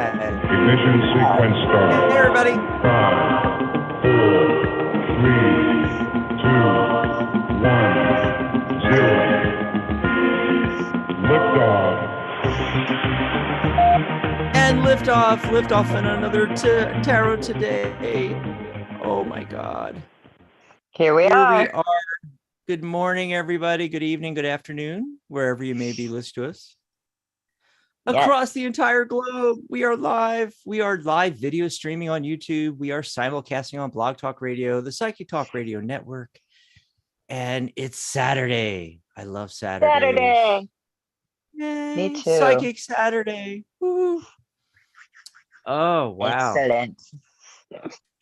Ignition sequence start. Hey, everybody. 5, 4, 3, 2, 1, 0. Liftoff. And liftoff in another tarot today. Oh my God. Here we are. Good morning, everybody. Good evening, good afternoon, wherever you may be listening to us. Across the entire globe, we are live. We are live video streaming on YouTube. We are simulcasting on Blog Talk Radio, the Psychic Talk Radio Network. And it's Saturday. I love Saturdays. Saturday. Yay, Me too. Psychic Saturday. Woo. Oh, wow. Excellent.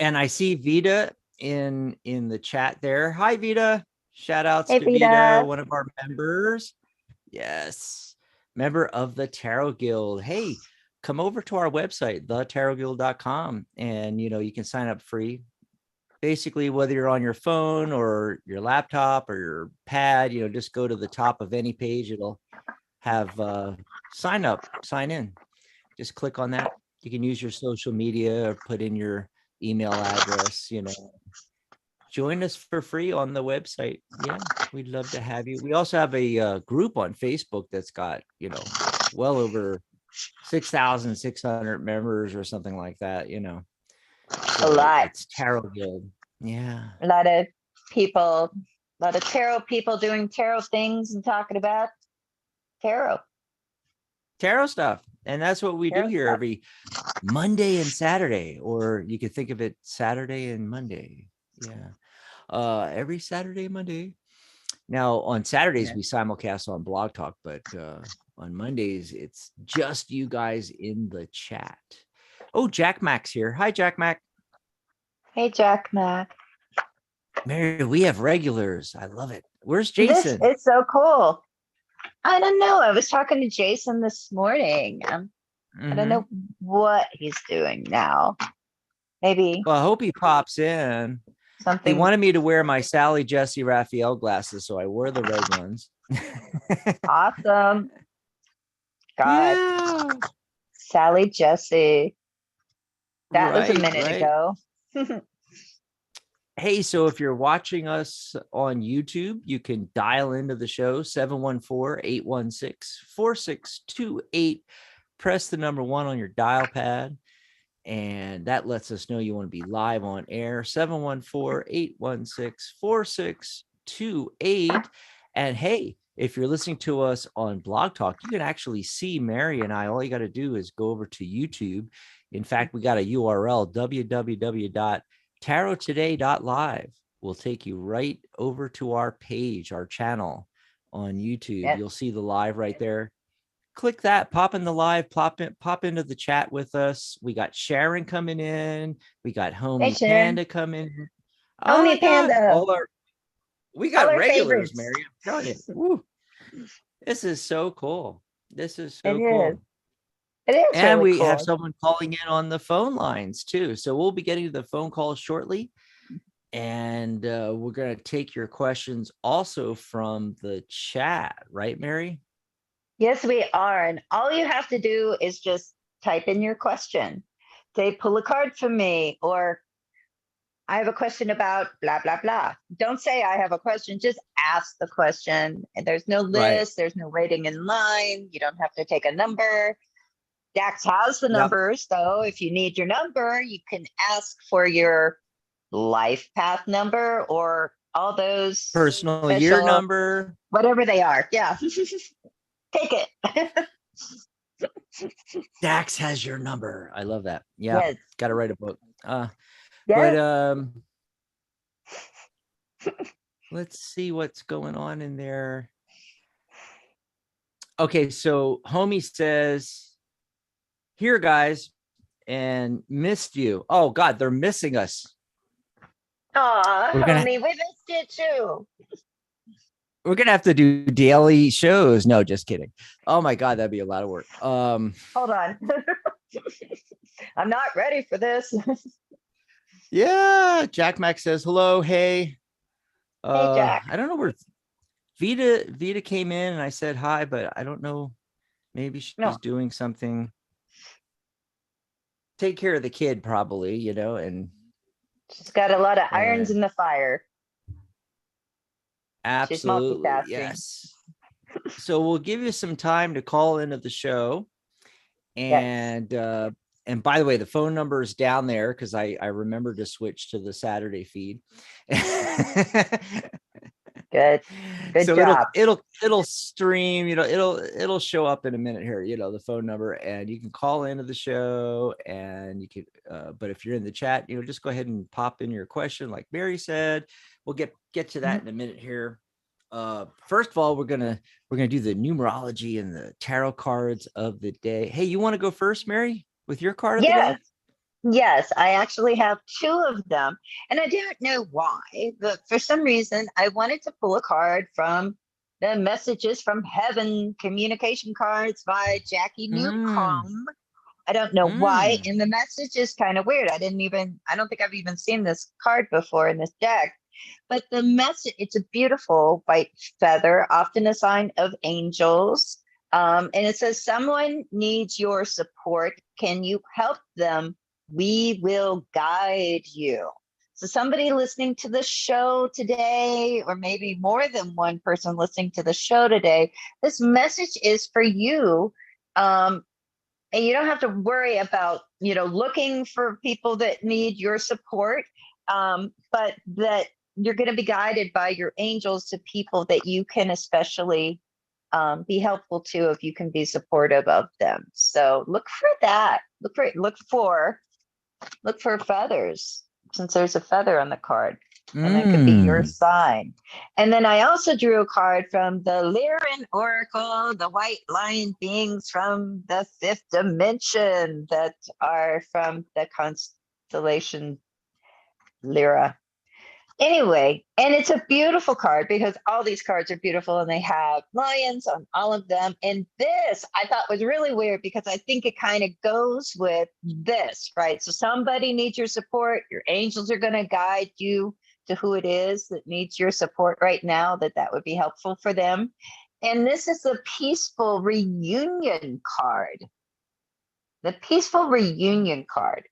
And I see Vita in the chat there. Hi, Vita. Shout outs Hey, to Vita. Vita, one of our members. Yes. Member of the Tarot Guild. Hey, come over to our website, thetarotguild.com, and you can sign up free. Basically, whether you're on your phone or your laptop or your pad, just go to the top of any page. It'll have sign in. Just click on that. You can use your social media or put in your email address, join us for free on the website. Yeah, we'd love to have you. We also have a group on Facebook that's got, well over 6,600 members or something like that, A lot. It's Tarot Guild. Yeah. A lot of people, a lot of tarot people doing tarot things and talking about tarot Stuff. And that's what we do here every Monday and Saturday, or you could think of it Saturday and Monday. Yeah. Every Saturday, Monday. Now on Saturdays, we simulcast on Blog Talk, but on Mondays, it's just you guys in the chat. Oh, Jack Mac's here. Hi, Jack Mac. Hey, Jack Mac. Mary, we have regulars. I love it. Where's Jason? It's so cool. I don't know. I was talking to Jason this morning. I don't know what he's doing now. Maybe. Well, I hope he pops in. Something. They wanted me to wear my Sally Jesse Raphael glasses, so I wore the red ones. Awesome. God. Yeah. Sally Jesse. That was a Right, minute ago. Hey, so if you're watching us on YouTube, you can dial into the show, 714-816-4628. Press the number 1 on your dial pad, and that lets us know you want to be live on air, 714-816-4628. And hey, if you're listening to us on Blog Talk, you can actually see Mary and I. All you got to do is go over to YouTube. In fact, we got a URL, www.tarottoday.live. Will take you right over to our page, our channel on YouTube. Yes. You'll see the live right there. Click that, pop in the live, pop into the chat with us. We got Sharon coming in. We got Homie Panda coming in. Homie Panda. We got regulars, favorites. Mary. I'm telling you. Woo. This is so cool. This is so It cool. is. It is. And really we cool. have someone calling in on the phone lines too. So we'll be getting to the phone call shortly. And we're going to take your questions also from the chat, right, Mary? Yes, we are. And all you have to do is just type in your question. Say, pull a card for me, or I have a question about blah, blah, blah. Don't say I have a question. Just ask the question. And there's no list. There's no waiting in line. You don't have to take a number. Dax has the numbers, though. If you need your number, you can ask for your life path number or all those personal year number, whatever they are. Yeah. Take it. Dax has your number. I love that. Yeah. Yes. Got to write a book. Yes. But let's see what's going on in there. Okay. So homie says, here guys, and missed you. Oh God, they're missing us. Aw, homie, we missed you too. We're gonna have to do daily shows. No, just kidding. Oh my God, that'd be a lot of work. Hold on. I'm not ready for this. Yeah, Jack Mac says hello. Hey. Hey, Jack. I don't know where Vita came in and I said hi, but I don't know. Maybe she's doing something. take care of the kid probably, you know, and She's got a lot of irons in the fire. She's absolutely, multitasking. yes. So we'll give you some time to call into the show. Yes. And by the way, the phone number is down there because I remember to switch to the Saturday feed. Good. Good So job. it'll stream, you know, it'll show up in a minute here, you know, the phone number, and you can call into the show, and you can but if you're in the chat, you know, just go ahead and pop in your question like Mary said. We'll get to that in a minute here. First of all, we're gonna do the numerology and the tarot cards of the day. Hey, you want to go first, Mary, with your card of the Yes. day? Yes, I actually have two of them, and I don't know why, but for some reason, I wanted to pull a card from the Messages from Heaven communication cards by Jackie Mm, Newcomb. I don't know why, mm, and the message is kind of weird. I don't think I've even seen this card before in this deck, but the message, it's a beautiful white feather, often a sign of angels. And it says, someone needs your support. Can you help them? We will guide you. So somebody listening to the show today, or maybe more than one person listening to the show today, this message is for you. And you don't have to worry about, you know, looking for people that need your support, but that you're going to be guided by your angels to people that you can especially be helpful to, if you can be supportive of them. So look for that. Look for feathers, since there's a feather on the card, and that could be your mm. sign. And then I also drew a card from the Lyran Oracle, the white lion beings from the fifth dimension that are from the constellation Lyra. Anyway, and it's a beautiful card because all these cards are beautiful and they have lions on all of them. And this I thought was really weird because I think it kind of goes with this, right? So somebody needs your support. Your angels are going to guide you to who it is that needs your support right now, that would be helpful for them. And this is the peaceful reunion card. The peaceful reunion card.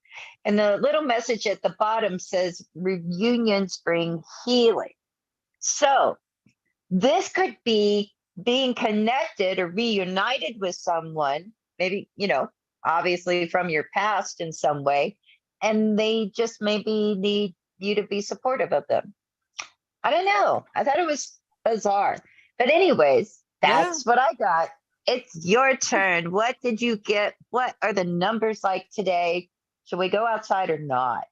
And the little message at the bottom says, reunions bring healing. So this could be being connected or reunited with someone, maybe, you know, obviously from your past in some way, and they just maybe need you to be supportive of them. I don't know. I thought it was bizarre. But anyways, Yeah. that's what I got. It's your turn. What did you get? What are the numbers like today? Should we go outside or not?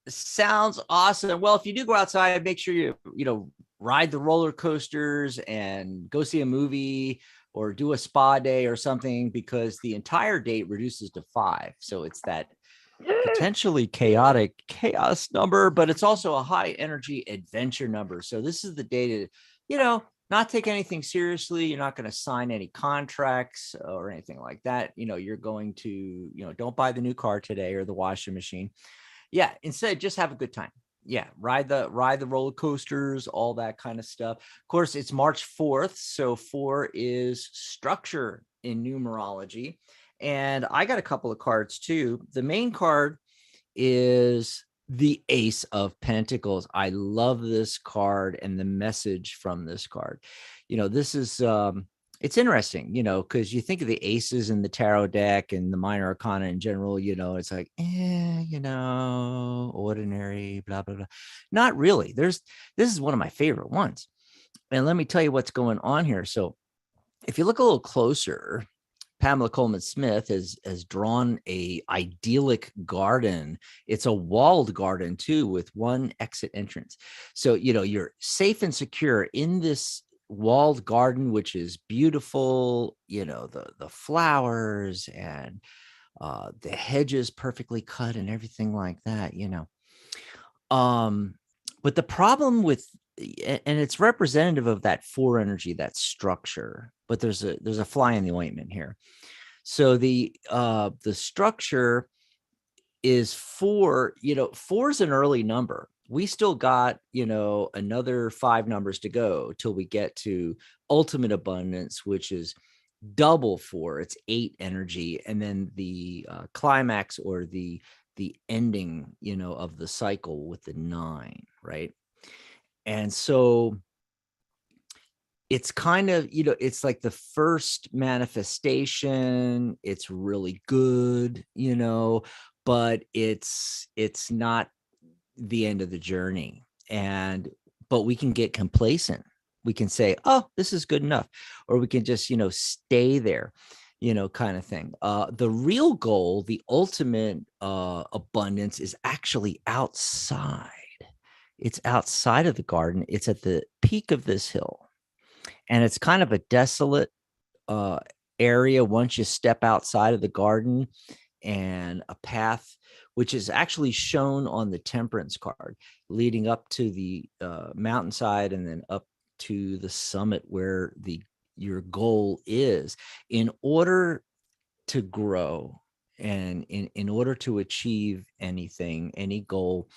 Sounds awesome. Well, if you do go outside, make sure you know, ride the roller coasters and go see a movie or do a spa day or something, because the entire date reduces to 5. So it's that potentially chaotic chaos number, but it's also a high energy adventure number. So this is the day to, you know, not take anything seriously. You're not going to sign any contracts or anything like that. You know, you're going to, you know, don't buy the new car today or the washing machine. Yeah, instead just have a good time. Yeah, ride the roller coasters, all that kind of stuff. Of course, it's March 4th, so 4 is structure in numerology. And I got a couple of cards too. The main card is the Ace of Pentacles. I love this card and the message from this card. You know, this is it's interesting, you know, because you think of the aces in the tarot deck and the minor arcana in general, you know, it's like, you know, ordinary, blah, blah, blah. Not really. This is one of my favorite ones. And let me tell you what's going on here. So if you look a little closer, Pamela Coleman Smith has drawn a idyllic garden. It's a walled garden too, with one exit entrance. So, you know, you're safe and secure in this walled garden, which is beautiful. You know, the flowers and the hedges perfectly cut and everything like that, you know. But the problem with, and it's representative of that 4 energy, that structure, but there's a fly in the ointment here. So the structure is 4. You know, 4 is an early number. We still got, you know, another 5 numbers to go till we get to ultimate abundance, which is double 4, it's 8 energy, and then the climax, or the ending, you know, of the cycle with the 9, right? And so it's kind of, you know, it's like the first manifestation, it's really good, you know, but it's not the end of the journey. And but we can get complacent. We can say, oh, this is good enough, or we can just, you know, stay there, you know, kind of thing. The real goal, the ultimate abundance, is actually outside. It's outside of the garden. It's at the peak of this hill, and it's kind of a desolate uh area once you step outside of the garden, and a path which is actually shown on the temperance card, leading up to the mountainside, and then up to the summit where your goal is. In order to grow, and in order to achieve anything, any goal,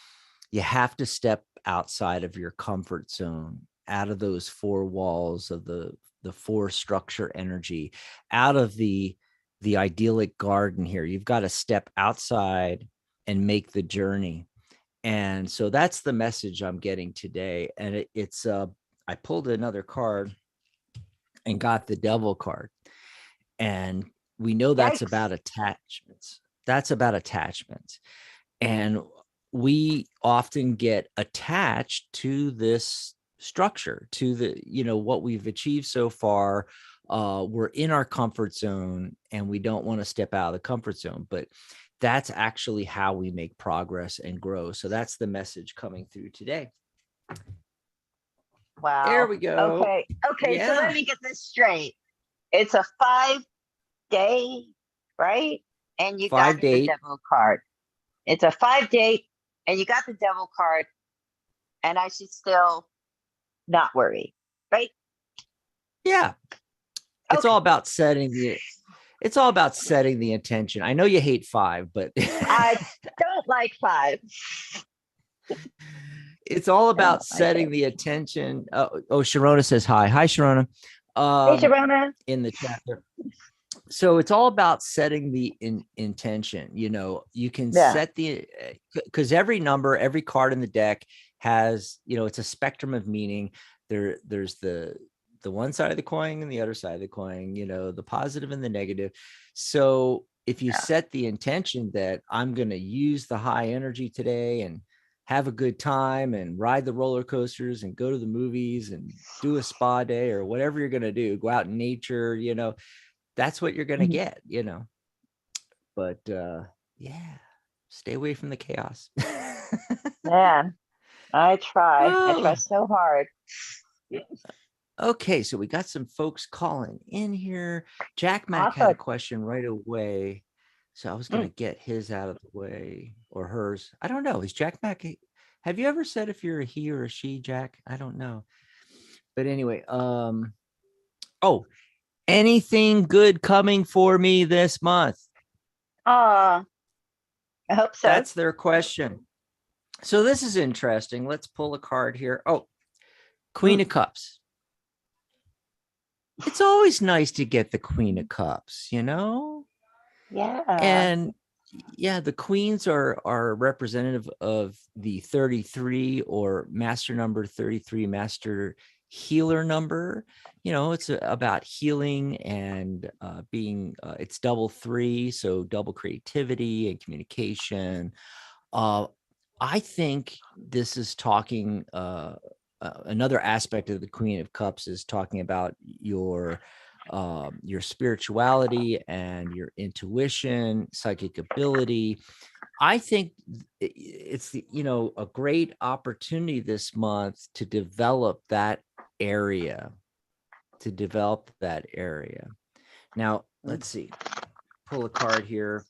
you have to step outside of your comfort zone, out of those 4 walls of the 4 structure energy, out of the idyllic garden here. You've got to step outside and make the journey. And so that's the message I'm getting today. And it's I pulled another card and got the devil card. And we know that's Yikes. about attachments. That's about attachments. And we often get attached to this structure, to the, you know, what we've achieved so far. We're in our comfort zone, and we don't want to step out of the comfort zone, but that's actually how we make progress and grow. So that's the message coming through today. Wow. There we go. Okay. Okay. So Yeah. let me get this straight. It's a 5-day, right? And you got 5 the date. devil card. It's a 5-date, and you got the devil card, and I should still not worry, right? Yeah. It's Okay. all about setting the intention. I know you hate 5, but I don't like 5. it's all about like setting it. the attention. Sharona says hi. Hi, Sharona. Hey, Sharona. In the chat there. So it's all about setting the intention. You know, you can set the, because every number, every card in the deck has, you know, it's a spectrum of meaning. There's the one side of the coin and the other side of the coin, you know, the positive and the negative. So if you set the intention that I'm going to use the high energy today and have a good time and ride the roller coasters and go to the movies and do a spa day or whatever you're going to do, go out in nature, you know, that's what you're going to get, you know. But yeah, stay away from the chaos. Man, I try. I try Oh. so hard. Okay, so we got some folks calling in here. Jack Mack had a question right away, so I was going to get his out of the way, or hers. I don't know. Is Jack Mack? Have you ever said if you're a he or a she, Jack? I don't know. But anyway, oh, anything good coming for me this month? I hope so. That's their question. So this is interesting. Let's pull a card here. Oh, Queen of Cups. It's always nice to get the Queen of Cups, you know? Yeah. And yeah, the queens are representative of the 33, or master number 33, master healer number. You know, it's about healing and being, it's double 3, so double creativity and communication. I think this is talking, another aspect of the Queen of Cups is talking about your spirituality and your intuition, psychic ability. I think it's a great opportunity this month to develop that area. Now, let's see. Pull a card here.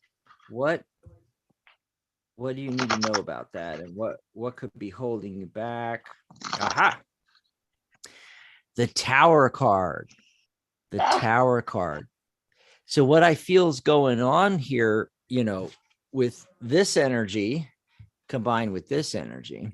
What do you need to know about that, and what could be holding you back? Aha. The Tower card. The Tower card. So what I feel is going on here, you know, with this energy combined with this energy,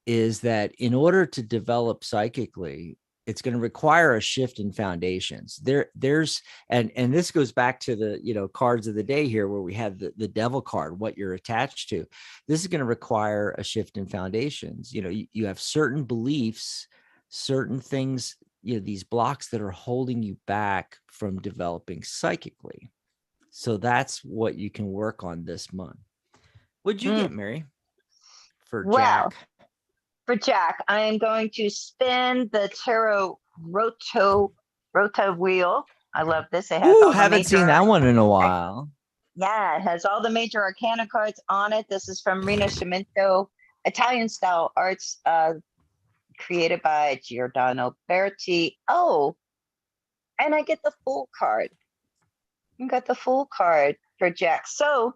is that in order to develop psychically, it's going to require a shift in foundations. There's and this goes back to the, you know, cards of the day here, where we have the devil card, what you're attached to. This is going to require a shift in foundations. You know, you have certain beliefs, certain things, you know, these blocks that are holding you back from developing psychically. So that's what you can work on this month. What'd you get, Mary, for Well, Jack? for Jack, I am going to spin the tarot roto wheel. I love this. It has Ooh, all the haven't seen that one in a while. yeah, it has all the major arcana cards on it. This is from Rina Cimento, Italian style arts, created by Giordano Berti. Oh, and I get the Fool card. You got the Fool card for Jack. So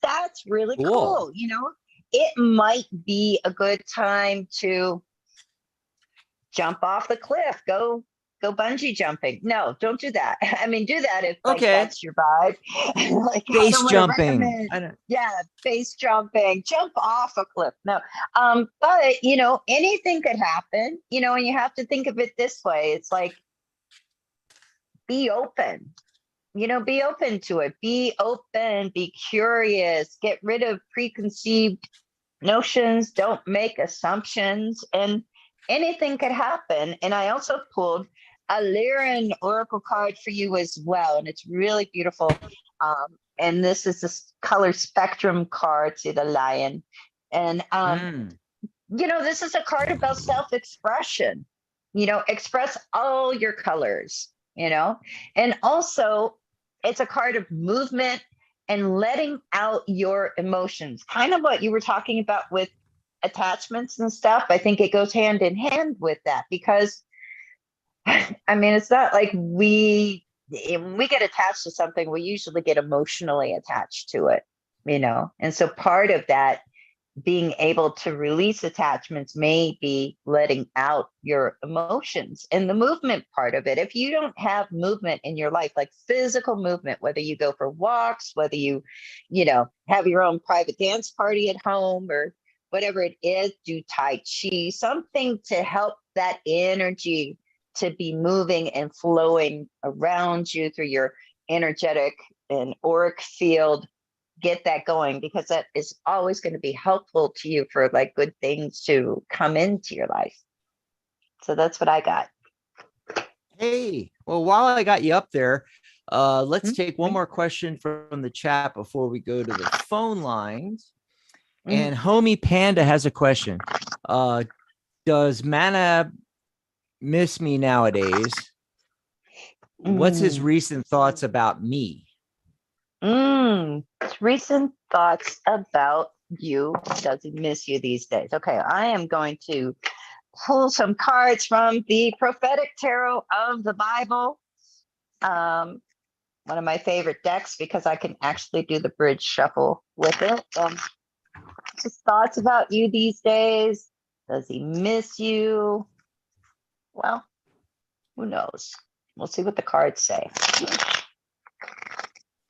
that's really cool. You know, it might be a good time to jump off the cliff, go bungee jumping. No, don't do that. I mean, do that if like Okay. that's your vibe. Like I Base don't want to jumping. recommend. I don't. Yeah, base jumping, jump off a cliff. No, but you know, anything could happen. You know, and you have to think of it this way. It's like be open. You know, be open to it. Be open. Be curious. Get rid of preconceived notions. Don't make assumptions. And anything could happen. And I also pulled a Lyran Oracle card for you as well. And it's really beautiful. And this is this color spectrum card to the lion. And, you know, this is a card about self-expression. You know, express all your colors, you know, and also it's a card of movement and letting out your emotions. Kind of what you were talking about with attachments and stuff. I think it goes hand in hand with that because I mean, it's not like when we get attached to something, we usually get emotionally attached to it, you know? And so part of that being able to release attachments may be letting out your emotions and the movement part of it. If you don't have movement in your life, like physical movement, whether you go for walks, whether you know, have your own private dance party at home or whatever it is, do Tai Chi, something to help that energy to be moving and flowing around you through your energetic and auric field. Get that going because that is always going to be helpful to you for like good things to come into your life. So that's what I got. Hey, well, while I got you up there, let's take one more question from the chat before we go to the phone lines. And Homie Panda has a question. Does Mana miss me nowadays? What's his recent thoughts about me? Recent thoughts about you. Does he miss you these days? Okay, I am going to pull some cards from the prophetic tarot of the Bible. One of my favorite decks because I can actually do the bridge shuffle with it. Just thoughts about you these days. Does he miss you? Well, who knows? We'll see what the cards say.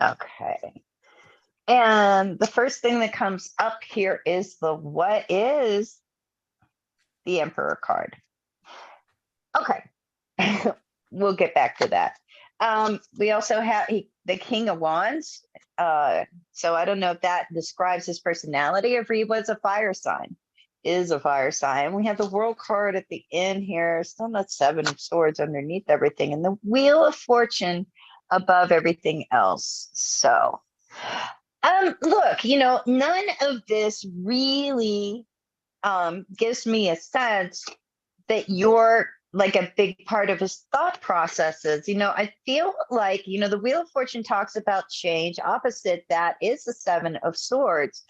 Okay. And the first thing that comes up here is what is the Emperor card. Okay. We'll get back to that. We also have the King of Wands. So I don't know if that describes his personality or if he was a fire sign. Is a fire sign. We have the World card at the end here. Still not 7 of Swords underneath everything. And the Wheel of Fortune above everything else. So look, you know, none of this really gives me a sense that you're like a big part of his thought processes. You know, I feel like, you know, the Wheel of Fortune talks about change. Opposite that is the 7 of Swords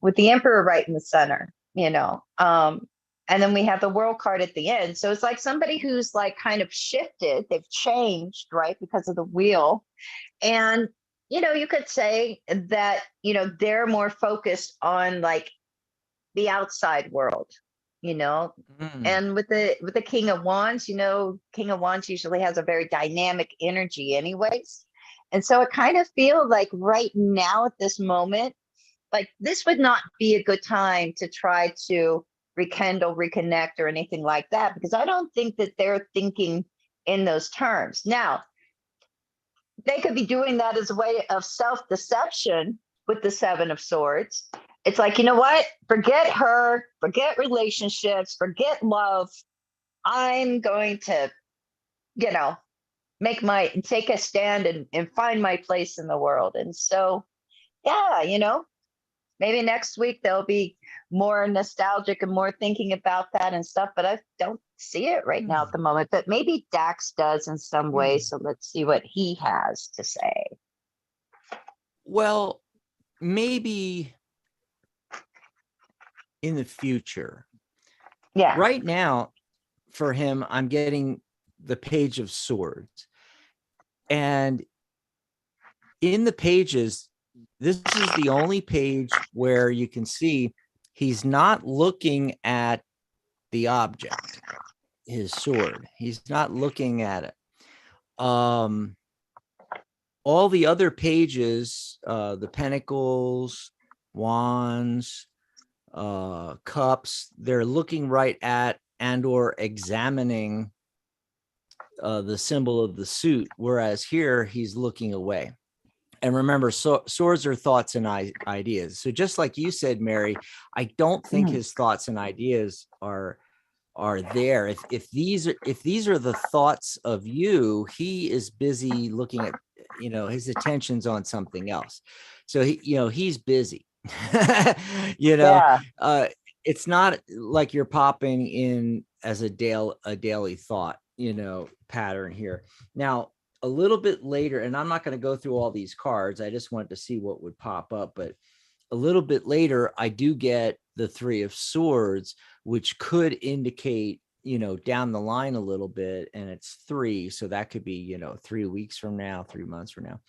with the Emperor right in the center, you know. And then we have the World card at the end. So it's like somebody who's like kind of shifted, they've changed, right, because of the Wheel. And you know, you could say that, you know, they're more focused on like the outside world, you know. And with the King of Wands, you know, King of Wands usually has a very dynamic energy anyways. And so it kind of feels like right now at this moment, like this would not be a good time to try to rekindle, reconnect, or anything like that, because I don't think that they're thinking in those terms. Now, they could be doing that as a way of self-deception with the Seven of Swords. It's like, you know what? Forget her, forget relationships, forget love. I'm going to, you know, take a stand and find my place in the world. And so, yeah, you know, maybe next week they'll be more nostalgic and more thinking about that and stuff, but I don't see it right now at the moment. But maybe Dax does in some way. So let's see what he has to say. Well, maybe in the future. Yeah. Right now, for him, I'm getting the Page of Swords. And in the pages, this is the only page where you can see he's not looking at the object, his sword. He's not looking at it. All the other pages, the Pentacles, Wands, Cups, they're looking right at and or examining the symbol of the suit, whereas here he's looking away. And remember, swords are thoughts and ideas. So just like you said, Mary, I don't think his thoughts and ideas are there. If these are the thoughts of you, he is busy looking at, you know, his attention's on something else. So he's busy. It's not like you're popping in as a daily thought, pattern here. Now, a little bit later, and I'm not going to go through all these cards. I just wanted to see what would pop up. But a little bit later, I do get the Three of Swords, which could indicate, down the line a little bit. And it's 3. So that could be, 3 weeks from now, 3 months from now.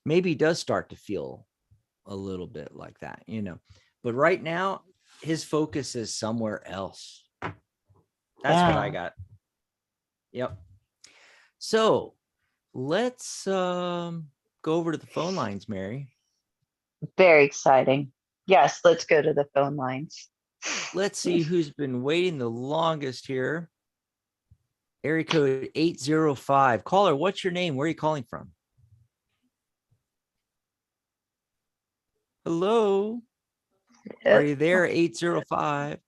Maybe he does start to feel a little bit like that, But right now, his focus is somewhere else. That's what I got. Yep. So let's go over to the phone lines, Mary. Very exciting. Yes, let's go to the phone lines. Let's see who's been waiting the longest here. Area code 805. Caller, what's your name? Where are you calling from? Hello. Are you there? 805.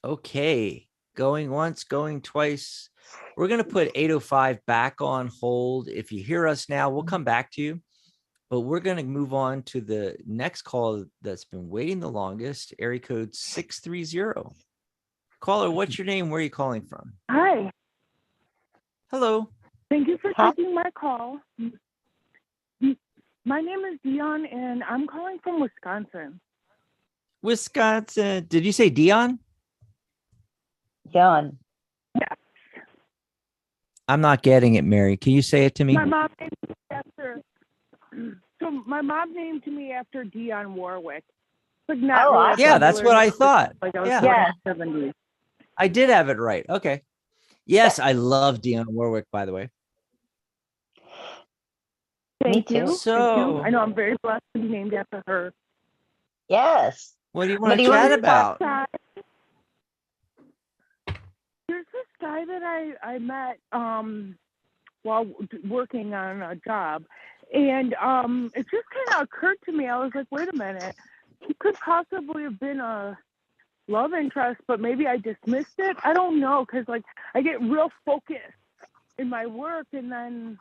Okay. Going once, going twice. We're going to put 805 back on hold. If you hear us now, we'll come back to you. But we're going to move on to the next call that's been waiting the longest, area code 630. Caller, what's your name? Where are you calling from? Hi. Hello. Thank you for taking my call. My name is Dion, and I'm calling from Wisconsin. Wisconsin. Did you say Dion? Dion. Yes. I'm not getting it, Mary. Can you say it to me? My mom named me after. So my mom named me after Dionne Warwick. Like not really awesome. Yeah, that's what I thought. Like I was Yeah. born in the 70s. I did have it right. Okay. Yes, I love Dionne Warwick, by the way. Thank Me you. too. So- Thank you. I know I'm very blessed to be named after her. Yes. What do you What want do to you chat want to about? There's this guy that I met while working on a job, and it just kind of occurred to me. I was like, wait a minute, he could possibly have been a love interest, but maybe I dismissed it. I don't know, because like I get real focused in my work, and then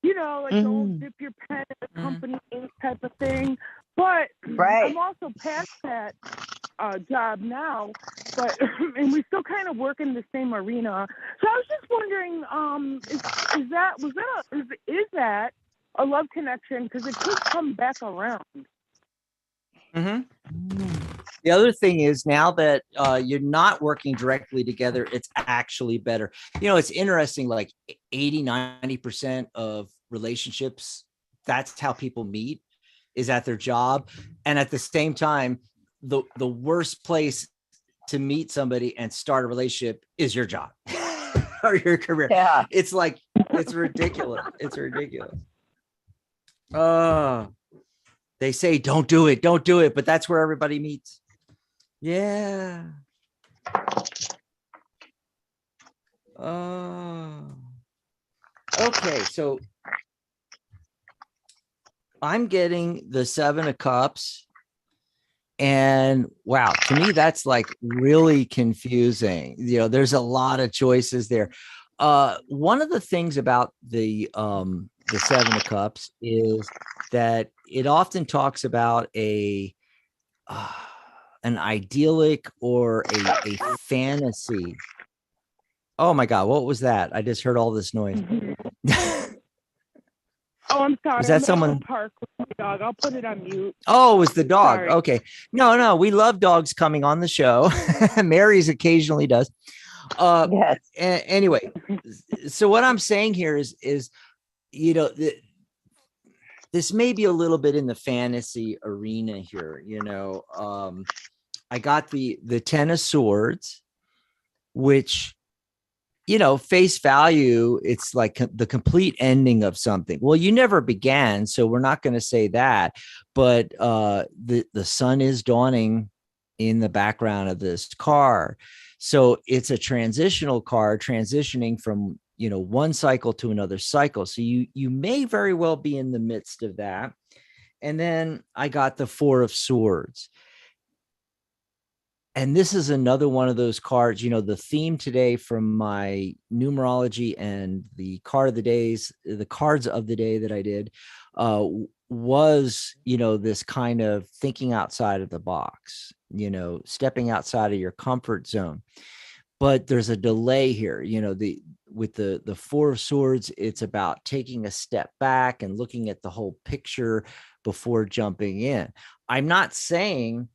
don't dip your pen in a company ink type of thing. But I'm also past that job now, but and we still kind of work in the same arena. So I was just wondering, is that a love connection? Because it could come back around. The other thing is, now that you're not working directly together, it's actually better. It's interesting, like 80-90% of relationships, that's how people meet, is at their job. And at the same time, the worst place to meet somebody and start a relationship is your job or your career. Yeah. It's like, it's ridiculous. It's ridiculous. They say, don't do it, but that's where everybody meets. Yeah. Oh. Okay, so I'm getting the 7 of Cups. And wow, to me, that's like really confusing. There's a lot of choices there. One of the things about the 7 of Cups is that it often talks about an idyllic or a fantasy. Oh my God, what was that? I just heard all this noise. Oh, I'm sorry. Was that I'm at someone? the park with my dog. I'll put it on mute. Oh, it was the dog. Sorry. Okay. No, we love dogs coming on the show. Mary's occasionally does. Yes. Anyway, so what I'm saying here is, this may be a little bit in the fantasy arena here. I got the 10 of Swords, which, face value, it's like the complete ending of something. Well, you never began, so we're not going to say that. But the sun is dawning in the background of this card. So it's a transitional card, transitioning from, one cycle to another cycle. So you may very well be in the midst of that. And then I got the 4 of Swords. And this is another one of those cards, the theme today from my numerology and the cards of the day that I did was, this kind of thinking outside of the box, stepping outside of your comfort zone. But there's a delay here, with the 4 of Swords, it's about taking a step back and looking at the whole picture before jumping in. I'm not saying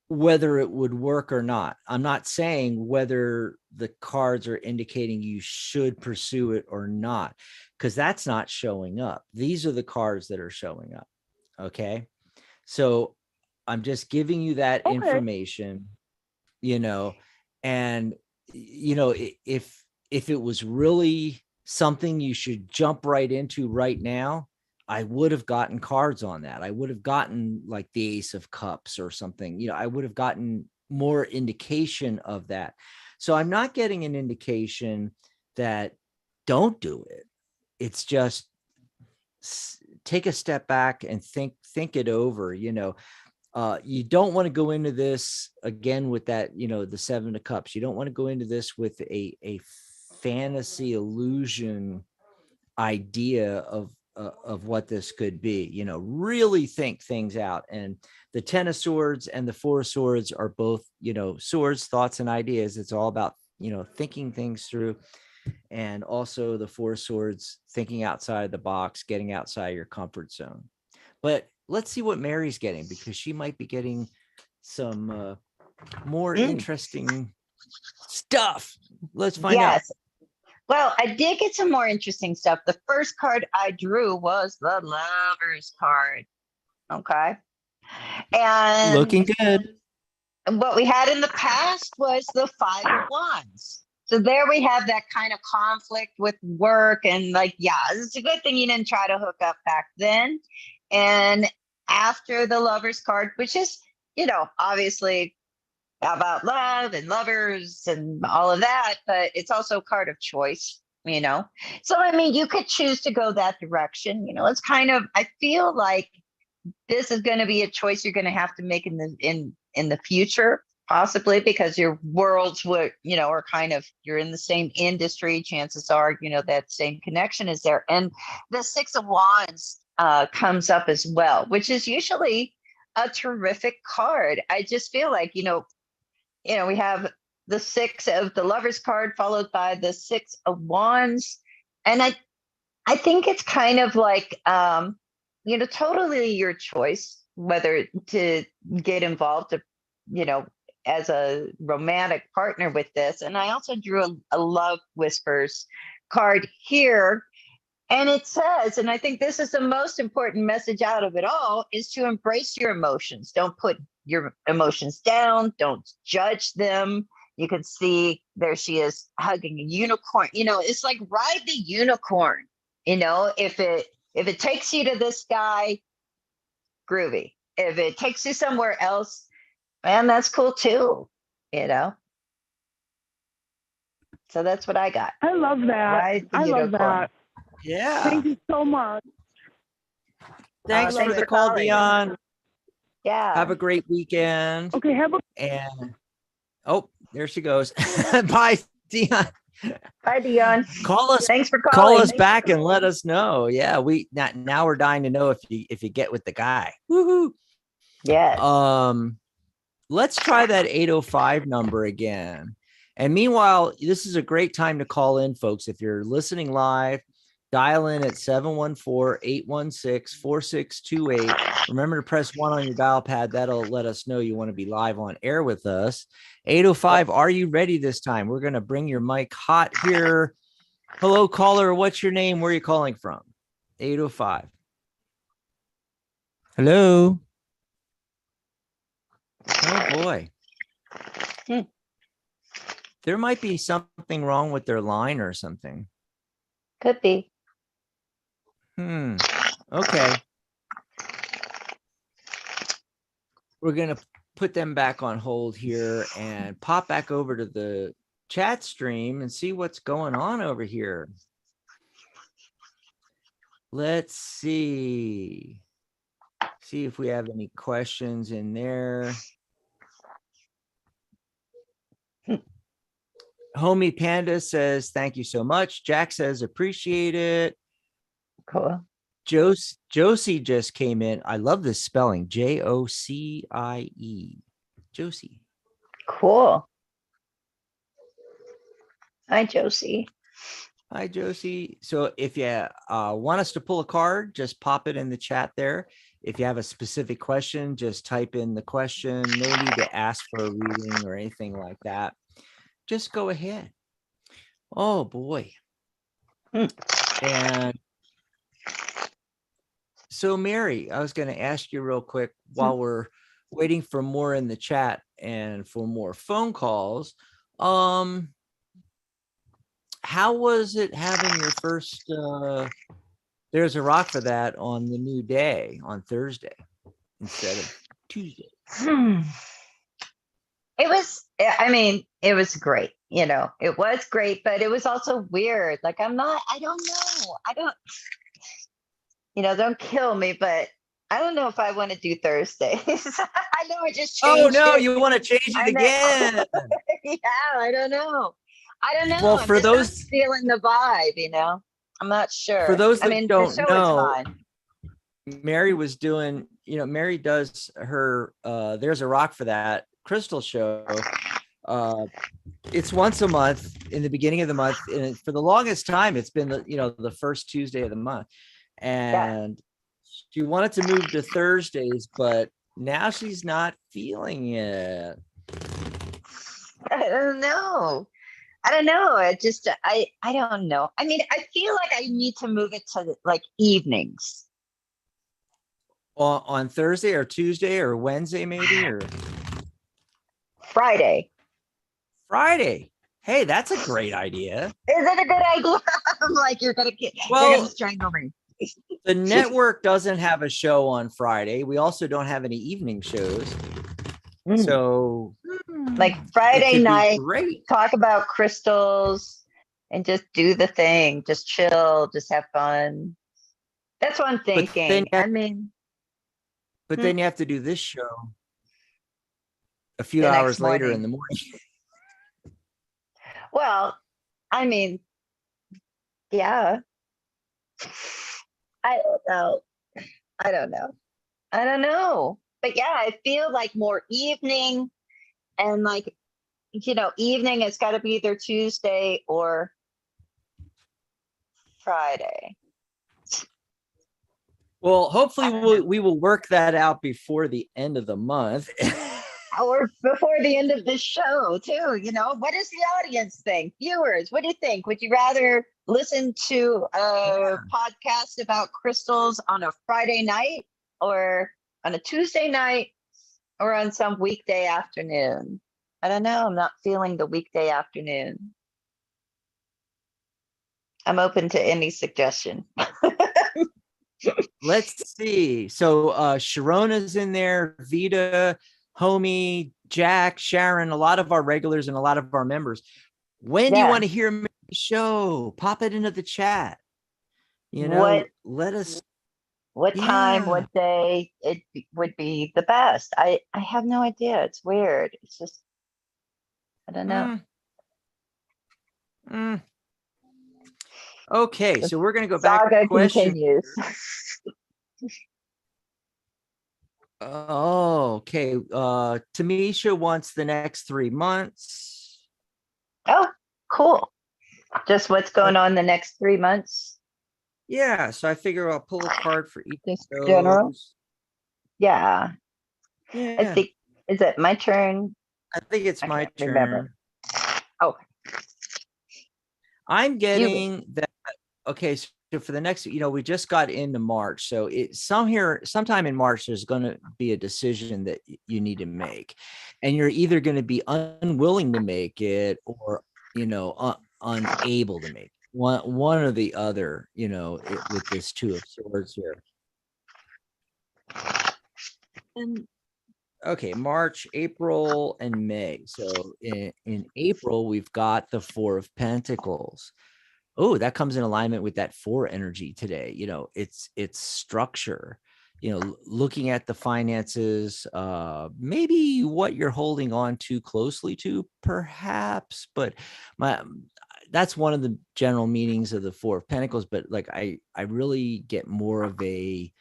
whether it would work or not. I'm not saying whether the cards are indicating you should pursue it or not, because that's not showing up. These are the cards that are showing up. Okay. So I'm just giving you that information, and, if it was really something you should jump right into right now, I would have gotten cards on that. I would have gotten like the Ace of Cups or something. I would have gotten more indication of that. So I'm not getting an indication that don't do it. It's just take a step back and think it over. You don't want to go into this again with that, the 7 of Cups. You don't want to go into this with a fantasy illusion idea of what this could be. Really think things out. And the 10 of Swords and the 4 of Swords are both, swords, thoughts, and ideas. It's all about, thinking things through. And also the 4 of Swords, thinking outside the box, getting outside your comfort zone. But let's see what Mary's getting, because she might be getting some more interesting stuff. Let's find out. Well, I did get some more interesting stuff. The first card I drew was the Lovers card. Okay. And looking good. What we had in the past was the 5 of Wands. So there we have that kind of conflict with work, and it's a good thing you didn't try to hook up back then. And after the Lovers card, which is, obviously about love and lovers and all of that, but it's also a card of choice, So, you could choose to go that direction. It's kind of, I feel like this is going to be a choice you're going to have to make in the future, possibly because your worlds would, are kind of, you're in the same industry. Chances are, that same connection is there. And the 6 of Wands comes up as well, which is usually a terrific card. I just feel like, we have the 6 of the Lovers card followed by the 6 of Wands. And I think it's kind of like, totally your choice, whether to get involved, as a romantic partner with this. And I also drew a Love Whispers card here. And it says, and I think this is the most important message out of it all, is to embrace your emotions. Don't put your emotions down. Don't judge them. You can see there she is hugging a unicorn. It's like ride the unicorn. If it takes you to this guy, groovy. If it takes you somewhere else, man, that's cool too, you know? So that's what I got. I love that. Rise the I love unicorn. that. Yeah. Thank you so much. Thanks love for it. the call, calling. Dion. Yeah. Have a great weekend. Okay, have a And oh, there she goes. Bye, Dion. Bye, Dion. Call us. Thanks for Call calling. us back and let us know. Yeah, we now we're dying to know if you get with the guy. Woohoo. Yes. Let's try that 805 number again. And meanwhile, this is a great time to call in, folks. If you're listening live, dial in at 714-816-4628. Remember to press 1 on your dial pad. That'll let us know you want to be live on air with us. 805, are you ready this time? We're going to bring your mic hot here. Hello, caller. What's your name? Where are you calling from? 805. Hello. Oh, boy. There might be something wrong with their line or something. Could be. Okay. We're going to put them back on hold here and pop back over to the chat stream and see what's going on over here. Let's see. See if we have any questions in there. Homie Panda says, thank you so much. Jack says, appreciate it. Cool. Josie just came in. I love this spelling. Jocie. Josie. Cool. Hi, Josie. Hi, Josie. So if you want us to pull a card, just pop it in the chat there. If you have a specific question, just type in the question. No need to ask for a reading or anything like that. Just go ahead. Oh, boy. And so, Mary, I was going to ask you real quick while we're waiting for more in the chat and for more phone calls. How was it having your first There's a Rock for That on the new day on Thursday instead of Tuesday? It was, I mean, it was great. You know, it was great, but it was also weird. Like, I don't know. Don't kill me, but I don't know if I want to do Thursdays. I know I just changed. Oh, no, it. you want to change it again. Yeah, I don't know. Well, I'm for just not those feeling the vibe, I'm not sure. For those that the don't show know, is fine. Mary was doing, Mary does her There's a Rock for That crystal show. It's once a month in the beginning of the month, and for the longest time it's been the first Tuesday of the month, and she wanted to move to Thursdays, but now she's not feeling it. I don't know. I don't know. I mean, I feel like I need to move it to like evenings. On Thursday or Tuesday or Wednesday, maybe, or Friday. Hey, that's a great idea. Is it a good idea? I'm like, you're gonna strangle me. The network doesn't have a show on Friday. We also don't have any evening shows. So like Friday night, great. Talk about crystals and just do the thing. Just chill, just have fun. That's what I'm thinking. But then you have to do this show a few The next hours later morning. in the morning. Well, yeah. I don't know. But yeah, I feel like more evening, and like, evening, it's got to be either Tuesday or Friday. Well, hopefully we will work that out before the end of the month. Or before the end of this show too. What does the audience think? Viewers, what do you think? Would you rather listen to a podcast about crystals on a Friday night, or on a Tuesday night, or on some weekday afternoon? I don't know. I'm not feeling the weekday afternoon. I'm open to any suggestion. let's see. So Sharona's in there, Vita, Homie, Jack, Sharon, a lot of our regulars and a lot of our members. When do you Yeah. want to hear me on the show? Pop it into the chat. What Let us. what time, Yeah. what day would be the best? I have no idea. It's weird. It's just, I don't know. Okay, The so we're gonna go back to saga question. continues. Oh, okay. Tamisha wants the next 3 months. Oh, cool. Just what's going on the next 3 months? Yeah, so I figure I'll pull a card for each Just of general? those. Yeah. I Yeah, think, is it my turn? I think it's I my can't remember. turn. Oh, I'm you getting that. Okay, so for the next, we just got into March, so sometime in March, there's going to be a decision that you need to make, and you're either going to be unwilling to make it or unable to make it. One or the other, with this Two of Swords here. And okay, March, April, and May. So in April, we've got the Four of Pentacles. Oh, that comes in alignment with that 4 energy today. It's structure, looking at the finances, maybe what you're holding on too closely to, perhaps, but that's one of the general meanings of the 4 of Pentacles. But like, I really get more of a,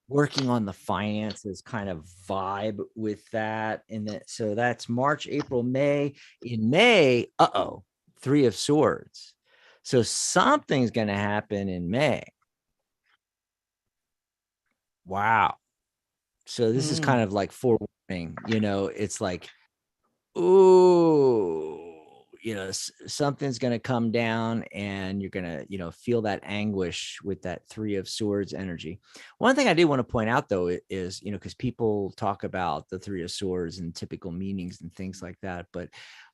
working on the finances kind of vibe with that. And so that's March, April, May. In May, 3 of Swords. So something's going to happen in May. Wow. So this is kind of like forewarning, it's like, ooh, something's going to come down and you're going to, feel that anguish with that 3 of Swords energy. One thing I do want to point out, though, is, because people talk about the 3 of Swords and typical meanings and things like that. But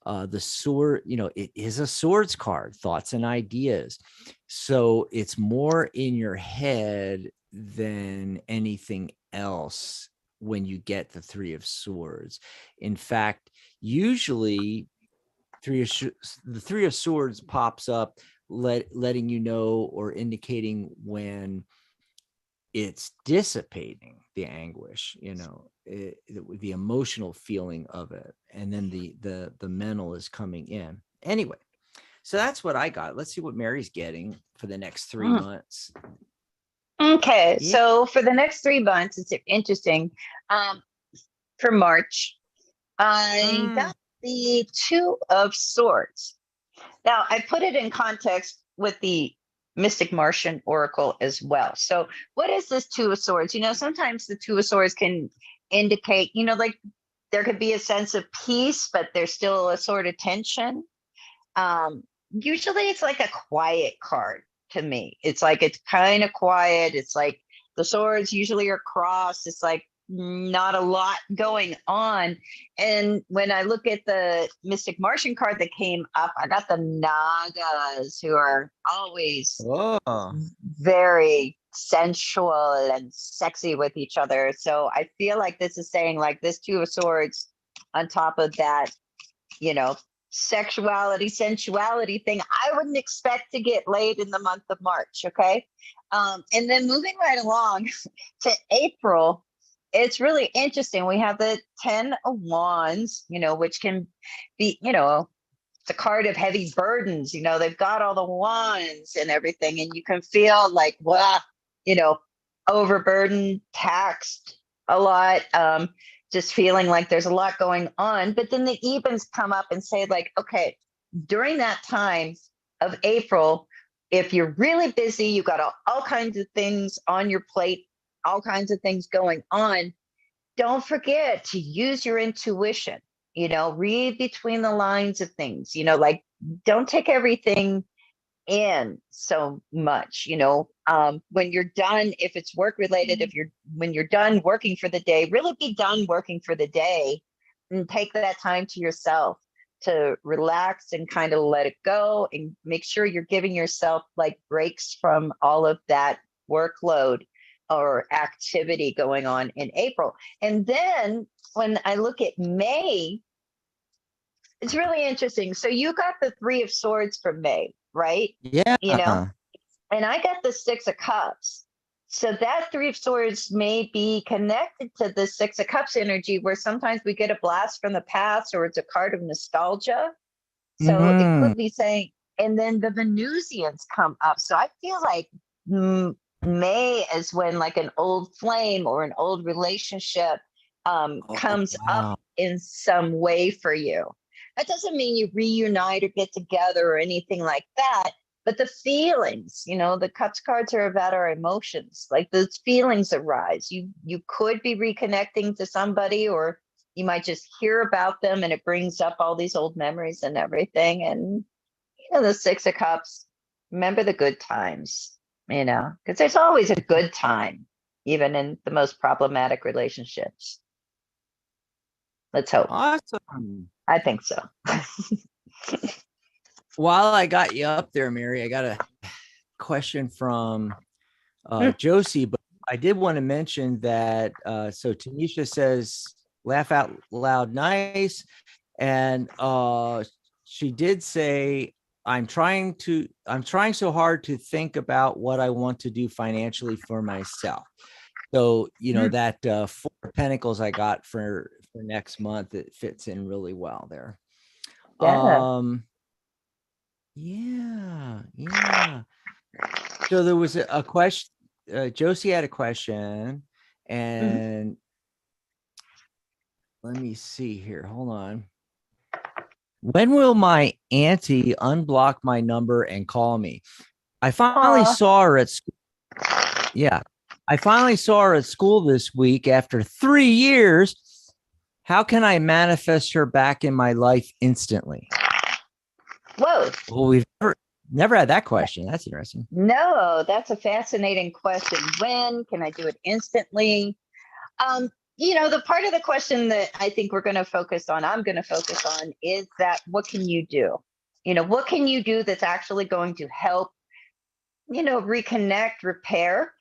the sword, it is a swords card, thoughts and ideas. So it's more in your head than anything else when you get the 3 of Swords. In fact, usually the 3 of Swords pops up, letting you know or indicating when it's dissipating the anguish, the emotional feeling of it, and then the mental is coming in. Anyway, so that's what I got. Let's see what Mary's getting for the next 3 months. Okay, Yeah. so for the next 3 months, it's interesting. For March, I got the 2 of Swords. Now, I put it in context with the Mystic Martian Oracle as well. So what is this 2 of Swords? Sometimes the 2 of Swords can indicate, like there could be a sense of peace, but there's still a sort of tension. Usually it's like a quiet card to me. It's like, it's kind of quiet. It's like the swords usually are crossed. It's like not a lot going on. And when I look at the Mystic Martian card that came up, I got the Nagas, who are always very sensual and sexy with each other. So I feel like this is saying, like, this 2 of Swords on top of that, sensuality thing, I wouldn't expect to get laid in the month of March. Okay. And then moving right along to April, it's really interesting. We have the 10 of Wands, which can be, it's a card of heavy burdens. They've got all the wands and everything, and you can feel like, wow, overburdened, taxed a lot. Just feeling like there's a lot going on. But then the evens come up and say, like, okay, during that time of April, if you're really busy, you got all kinds of things on your plate, all kinds of things going on, don't forget to use your intuition, read between the lines of things, like, don't take everything in so much, when you're done, if it's work related, when you're done working for the day, really be done working for the day and take that time to yourself. to relax and kind of let it go, and make sure you're giving yourself like breaks from all of that workload or activity going on in April. And then when I look at May, it's really interesting. So you got the Three of Swords for May, right? Yeah. You know, and I got the Six of Cups. So that Three of Swords may be connected to the Six of Cups energy, where sometimes we get a blast from the past, or it's a card of nostalgia. So it Mhm. could be saying, and then the Venusians come up. So I feel like May is when like an old flame or an old relationship Oh, comes up wow. in some way for you. That doesn't mean you reunite or get together or anything like that. But the feelings, the cups cards are about our emotions. Like those feelings arise. You could be reconnecting to somebody, or you might just hear about them and it brings up all these old memories and everything. And the Six of Cups, remember the good times, because there's always a good time, even in the most problematic relationships. Let's hope. Awesome. I think so. While I got you up there, Mary, I got a question from Josie, but I did want to mention that so Tanisha says laugh out loud nice, and she did say I'm trying so hard to think about what I want to do financially for myself. So that 4 of Pentacles I got for next month, it fits in really well there. Yeah. Yeah. So there was a question. Josie had a question, and let me see here. Hold on. When will my auntie unblock my number and call me? I finally Aw. saw her at school. Yeah. I finally saw her at school this week after 3 years. How can I manifest her back in my life instantly? Whoa. Well, we've never had that question. That's interesting. No, that's a fascinating question. When can I do it instantly? The part of the question that I think I'm going to focus on is that what can you do? What can you do that's actually going to help, reconnect, repair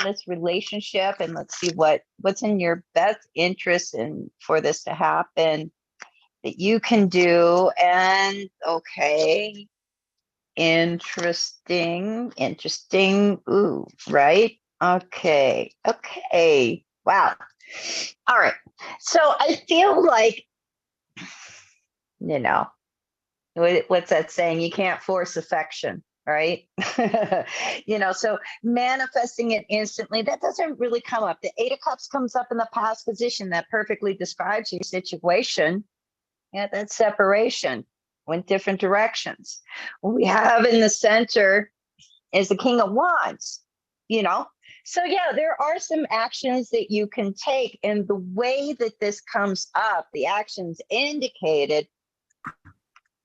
this relationship, and let's see what's in your best interest and for this to happen that you can do. And okay, interesting. Ooh, right? Okay. Wow. All right. So I feel like, what's that saying? You can't force affection, right? So manifesting it instantly, that doesn't really come up. The Eight of Cups comes up in the past position. That perfectly describes your situation. Yeah, that's separation, went different directions. What we have in the center is the King of Wands, So yeah, there are some actions that you can take. And the way that this comes up, the actions indicated,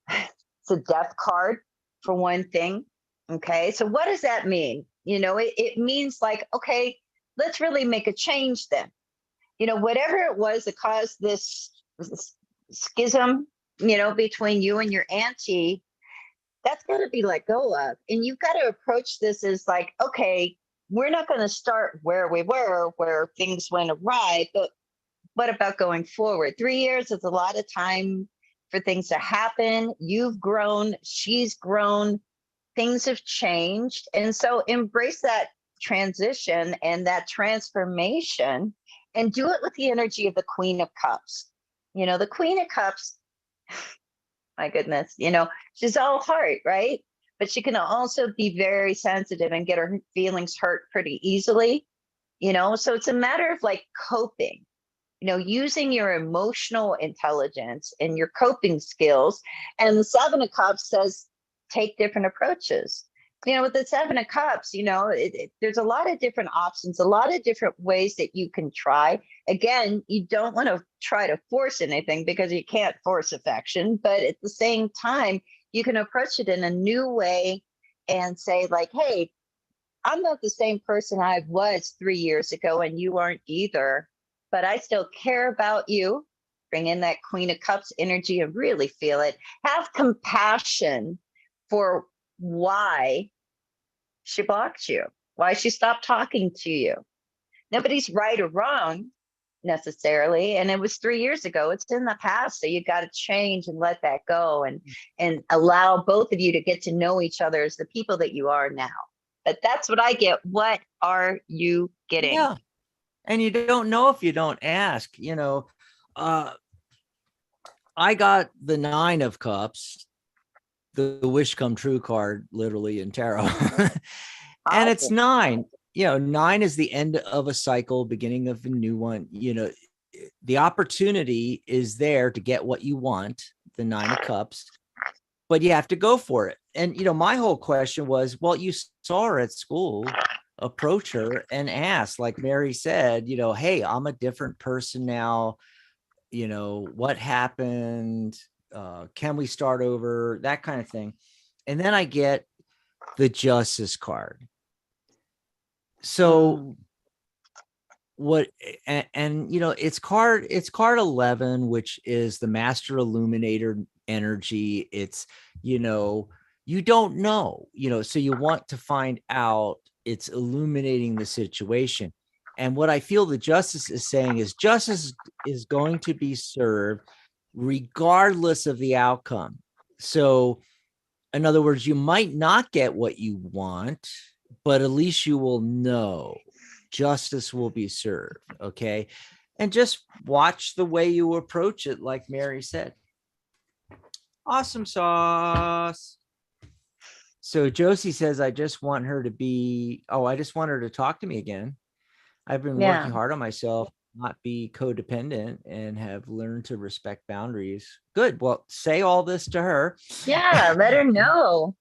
it's a death card for one thing. Okay. So what does that mean? It means like, okay, let's really make a change then. Whatever it was that caused this schism, between you and your auntie, that's got to be let go of. And you've got to approach this as like, okay, we're not going to start where we were, where things went awry, but what about going forward? 3 years is a lot of time for things to happen. You've grown, she's grown, things have changed. And so embrace that transition and that transformation, and do it with the energy of the Queen of Cups. The Queen of Cups, my goodness, she's all heart, right? But she can also be very sensitive and get her feelings hurt pretty easily, So it's a matter of like coping, using your emotional intelligence and your coping skills. And the Seven of Cups says, take different approaches. With the Seven of Cups, there's a lot of different options, a lot of different ways that you can try. Again, you don't want to try to force anything because you can't force affection, but at the same time, you can approach it in a new way and say like, hey, I'm not the same person I was 3 years ago, and you aren't either, but I still care about you. Bring in that Queen of Cups energy and really feel it. Have compassion for why she blocked you, why she stopped talking to you. Nobody's right or wrong necessarily. And it was 3 years ago. It's in the past. So you got to change and let that go and allow both of you to get to know each other as the people that you are now. But that's what I get. What are you getting? Yeah. And you don't know if you don't ask, you know. I got the 9 of Cups, the wish come true card, literally in tarot. And it's Awesome. 9. You know, 9 is the end of a cycle, beginning of a new one. You know, the opportunity is there to get what you want, the 9 of Cups, but you have to go for it. And, you know, my whole question was, well, you saw her at school, approach her and ask, like Mary said, you know, hey, I'm a different person now. You know, what happened? Can we start over? That kind of thing. And then I get the Justice card. So what, and you know, it's card 11, which is the Master Illuminator energy. It's, you know, you don't know, you know, so you want to find out. It's illuminating the situation. And what I feel the Justice is saying is justice is going to be served regardless of the outcome. So in other words, you might not get what you want, but at least you will know justice will be served. Okay. And just watch the way you approach it. Like Mary said. Awesome sauce. So Josie says, I just want her to talk to me again. I've been working hard on myself, not be codependent, and have learned to respect boundaries. Good. Well, say all this to her. Yeah, let her know.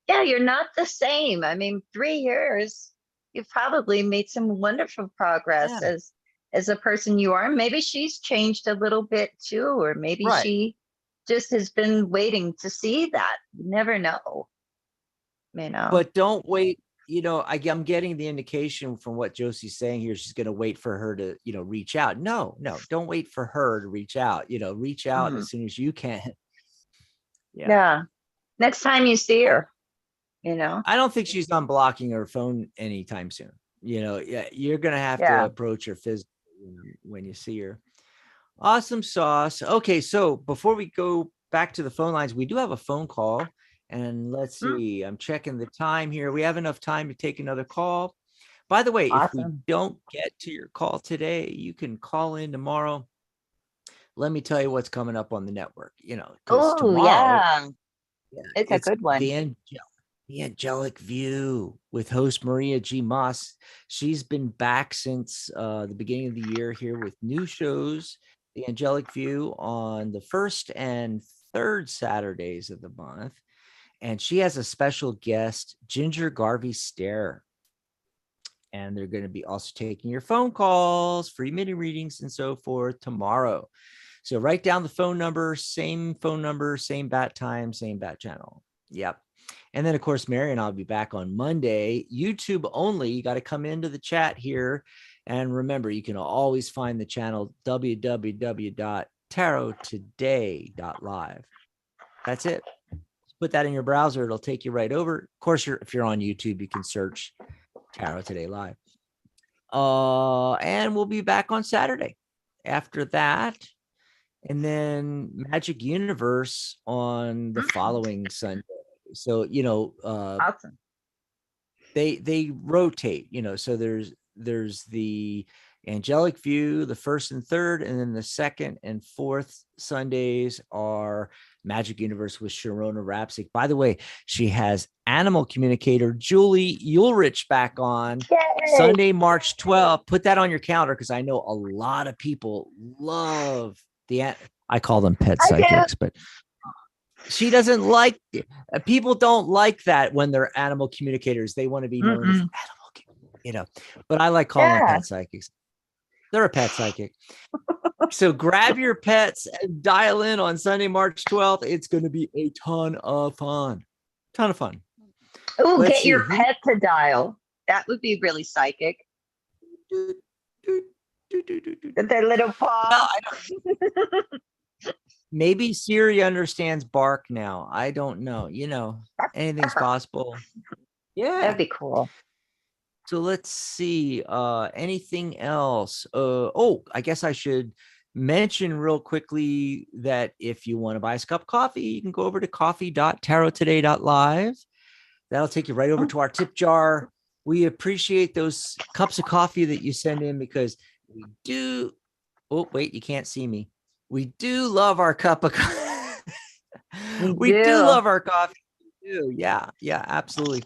Yeah, you're not the same. I mean, 3 years, you've probably made some wonderful progress as a person you are. Maybe she's changed a little bit too, or maybe she just has been waiting to see that. You never know. You know. But don't wait. You know, I'm getting the indication from what Josie's saying here. She's going to wait for her to, you know, reach out. No, don't wait for her to reach out. You know, reach out as soon as you can. Yeah. Next time you see her, you know. I don't think she's unblocking her phone anytime soon. You know, you're going to have to approach her physically when you see her. Awesome sauce. Okay. So before we go back to the phone lines, we do have a phone call. And let's see, I'm checking the time here. We have enough time to take another call. By the way, if we don't get to your call today, you can call in tomorrow. Let me tell you what's coming up on the network, you know, because tomorrow, it's a good one. The Angelic View with host Maria G. Moss. She's been back since the beginning of the year here with new shows. The Angelic View on the 1st and 3rd Saturdays of the month. And she has a special guest, Ginger Garvey Stare. And they're going to be also taking your phone calls, free mini readings, and so forth tomorrow. So write down the phone number, same bat time, same bat channel. Yep. And then, of course, Mary and I'll be back on Monday. YouTube only. You got to come into the chat here. And remember, you can always find the channel www.tarottoday.live. That's it. Put that in your browser. It'll take you right over. Of course, if you're on YouTube, you can search Tarot Today Live. And we'll be back on Saturday after that. And then Magic Universe on the following Sunday. So, you know, awesome. They rotate, you know, so there's the Angelic View, the 1st and 3rd, and then the 2nd and 4th Sundays are Magic Universe with Sharona Rapsic. By the way, she has animal communicator Julie Ulrich back on Sunday, March 12th. Put that on your calendar because I know a lot of people love I call them pet psychics, but she doesn't like people don't like that when they're animal communicators. They want to be known as animal, you know, but I like calling them pet psychics. They're a pet psychic. So grab your pets and dial in on Sunday, March 12th. It's going to be a ton of fun. Oh, get your pet to dial. That would be really psychic. With their little Well, paw. maybe Siri understands bark now. I don't know. Anything's possible. Yeah. That'd be cool. So let's see. Anything else? I guess I should mention real quickly that if you want to buy us a cup of coffee, you can go over to coffee.tarottoday.live. That'll take you right over to our tip jar. We appreciate those cups of coffee that you send in because we do. Oh, wait, you can't see me. We do love our cup of coffee. We do love our coffee. We do. Yeah, absolutely.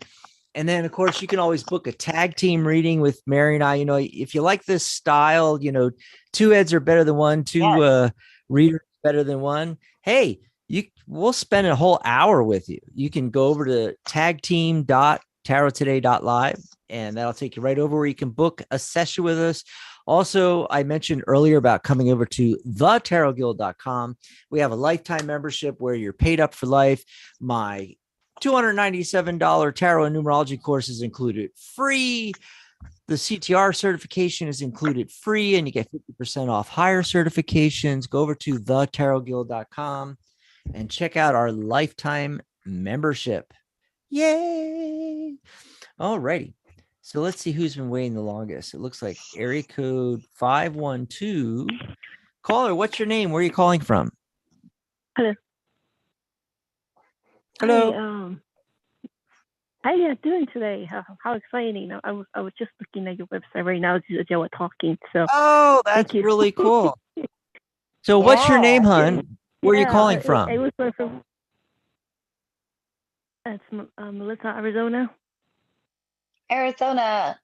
And then, of course, you can always book a tag team reading with Mary and I. If you like this style, two heads are better than one, two readers better than one. Hey, we'll spend a whole hour with you. You can go over to tagteam.tarottoday.live, and that'll take you right over where you can book a session with us. Also, I mentioned earlier about coming over to thetarotguild.com. We have a lifetime membership where you're paid up for life. My $297 tarot and numerology course is included free. The CTR certification is included free, and you get 50% off higher certifications. Go over to thetarotguild.com and check out our lifetime membership. Yay! All righty. So let's see who's been waiting the longest. It looks like area code 512. Caller, what's your name? Where are you calling from? Hello. Hello. Hi, how you doing today? How exciting! I was just looking at your website right now as you were talking. So that's really cool. So what's your name, hon? Where are you calling from? It was from it's Melissa, Arizona. Arizona.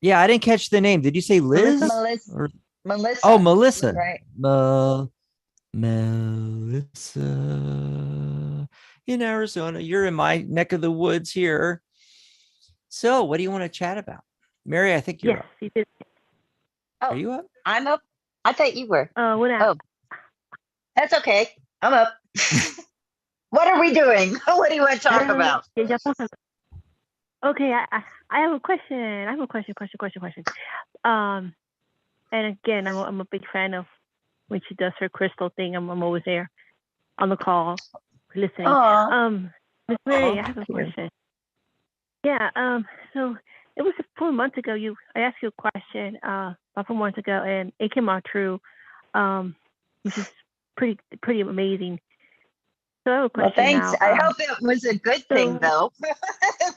Yeah, I didn't catch the name. Did you say Liz? Melissa. Oh, Melissa. Right. Melissa in Arizona. You're in my neck of the woods here. So what do you want to chat about? Mary, I think you're up. You did. Oh, are you up? I'm up. I thought you were. What That's okay. I'm up. What are we doing? What do you want to talk about? Okay, I have a question. And again, I'm a big fan of when she does her crystal thing. I'm always there on the call listening. Miss Mary, I have a question. Yeah. So it was 4 months ago. I asked you a question about 4 months ago, and it came out true, which is pretty amazing. So I have a question. Well, thanks. Now. I hope it was a good thing, though.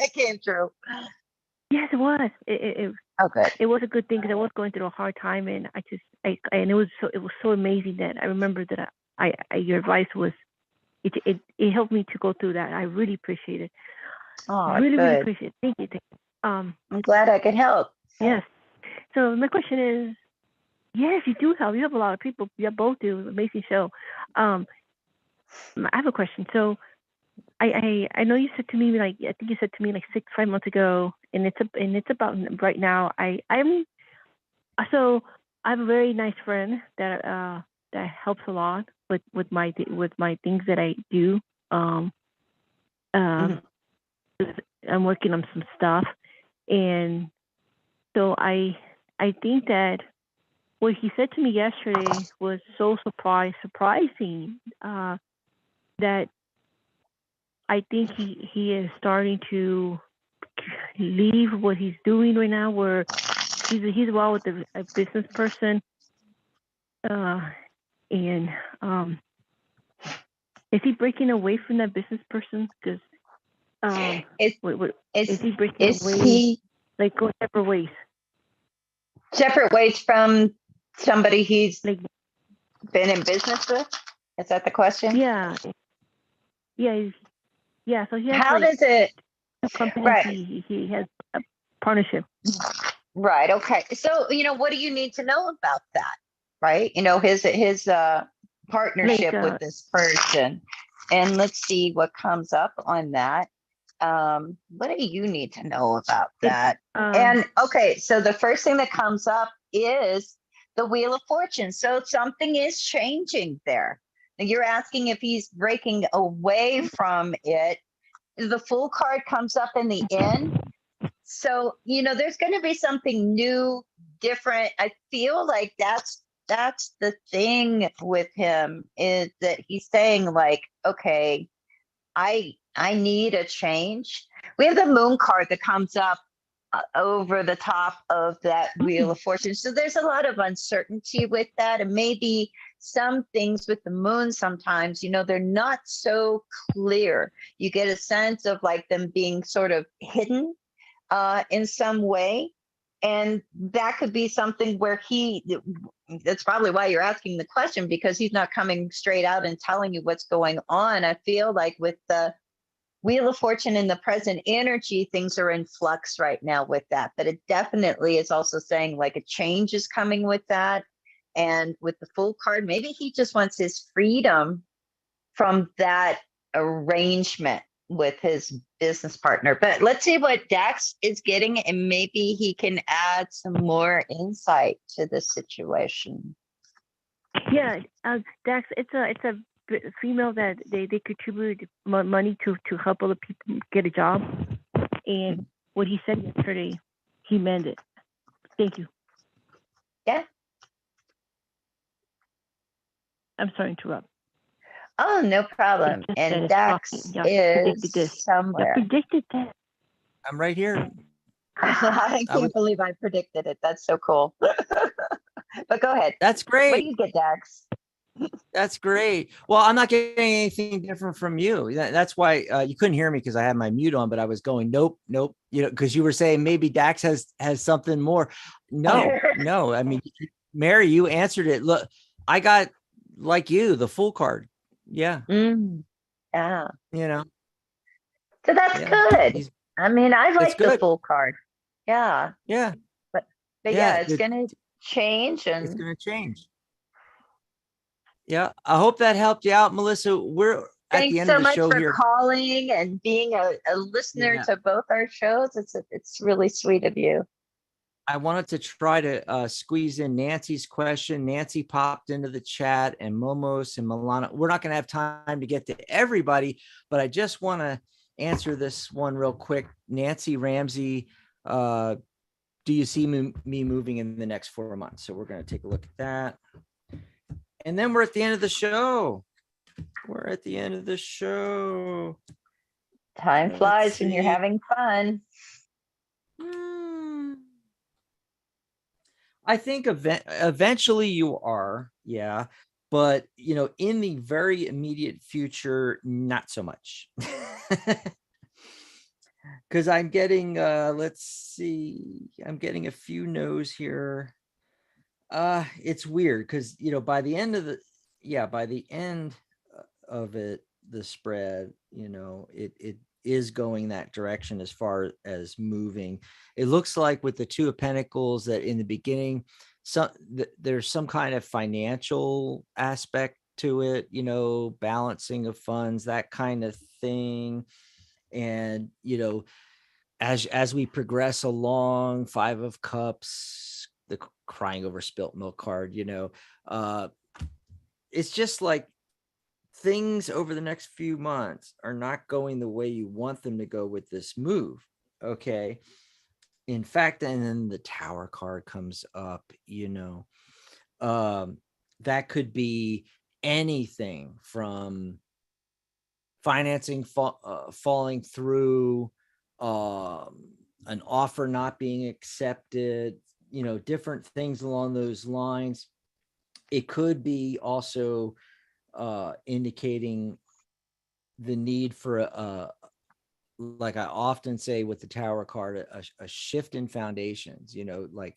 It came true. Yes, it was. Good. It was a good thing because I was going through a hard time, and and it was so amazing that I remember that your advice was it helped me to go through that. I really appreciate it. Oh, really good. Appreciate it. Thank you. I'm glad I could help. Yes. So my question is, yes, you do help. You have a lot of people. You both do. Amazing show. I have a question. So I know you said to me I think you said to me 5 months ago, and it's about right now. I have a very nice friend that helps a lot with my things that I do. I'm working on some stuff, and so I think that what he said to me yesterday was so surprising that I think he is starting to leave what he's doing right now, where he's well with a business person, and is he breaking away from that business person? Because is he breaking away? Going separate ways? Separate ways from somebody he's been in business with? Is that the question? Yeah. So he has. How does it? Company he has a partnership. Right. Okay. So what do you need to know about that? Right. His partnership with this person, and let's see what comes up on that. What do you need to know about that? And okay, so the first thing that comes up is the Wheel of Fortune. So something is changing there. And you're asking if he's breaking away from it. The Fool card comes up in the end. So, there's going to be something new, different. I feel like that's the thing with him, is that he's saying like, okay, I need a change. We have the moon card that comes up over the top of that wheel of fortune. So there's a lot of uncertainty with that. And maybe some things with the moon sometimes, they're not so clear. You get a sense of like them being sort of hidden in some way. And that could be something where that's probably why you're asking the question, because he's not coming straight out and telling you what's going on. I feel like with the Wheel of Fortune in the present energy, things are in flux right now with that. But it definitely is also saying like a change is coming with that. And with the Fool card, maybe he just wants his freedom from that arrangement with his business partner. But let's see what Dax is getting, and maybe he can add some more insight to the situation. Yeah, Dax, it's a female that they contribute money to help other people get a job, and what he said yesterday, he meant it. Thank you. Yeah. I'm sorry to interrupt. Oh, no problem. And Dax is somewhere. You predicted that. I'm right here. I can't believe I predicted it. That's so cool. But go ahead. That's great. What do you get, Dax? That's great. Well, I'm not getting anything different from you. That's why you couldn't hear me, because I had my mute on, but I was going, nope. Because you were saying maybe Dax has something more. No. I mean, Mary, you answered it. Look, I got, like you, the Fool card. Yeah. Yeah. So that's good. I mean, I like the Fool card. Yeah. Yeah. But yeah, it's going to change. And it's going to change. Yeah. I hope that helped you out, Melissa. We're at the end of the show here. Thanks so much for calling and being a listener to both our shows. It's really sweet of you. I wanted to try to squeeze in Nancy's question. Nancy popped into the chat, and Momos and Milana. We're not going to have time to get to everybody, but I just want to answer this one real quick. Nancy Ramsey, do you see me moving in the next 4 months? So we're going to take a look at that. And then we're at the end of the show. Time flies when you're having fun. I think eventually you are, yeah. But, in the very immediate future, not so much. Because I'm getting, let's see, I'm getting a few no's here. It's weird because, by the end of it, the spread, it is going that direction as far as moving. It looks like with the Two of Pentacles that in the beginning, there's some kind of financial aspect to it, balancing of funds, that kind of thing. And, as we progress along, Five of Cups, the crying over spilt milk card, it's just like things over the next few months are not going the way you want them to go with this move. Okay. In fact, and then the Tower card comes up, that could be anything from financing falling through, an offer not being accepted, different things along those lines. It could be also indicating the need for like I often say with the Tower card, a shift in foundations, like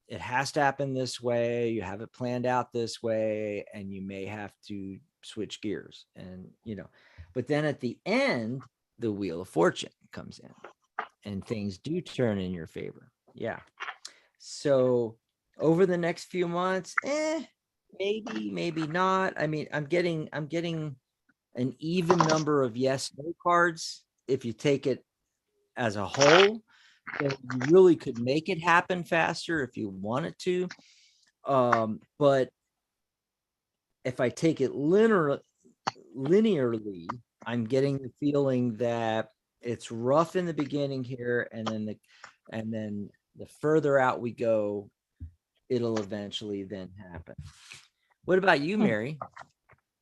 it has to happen this way. You have it planned out this way, and you may have to switch gears, and, but then at the end, the Wheel of Fortune comes in and things do turn in your favor. Yeah. So over the next few months, maybe not. I mean, I'm getting an even number of yes, no cards. If you take it as a whole, so you really could make it happen faster if you wanted to. But if I take it linearly, I'm getting the feeling that it's rough in the beginning here, and then The further out we go, it'll eventually then happen. What about you, Mary?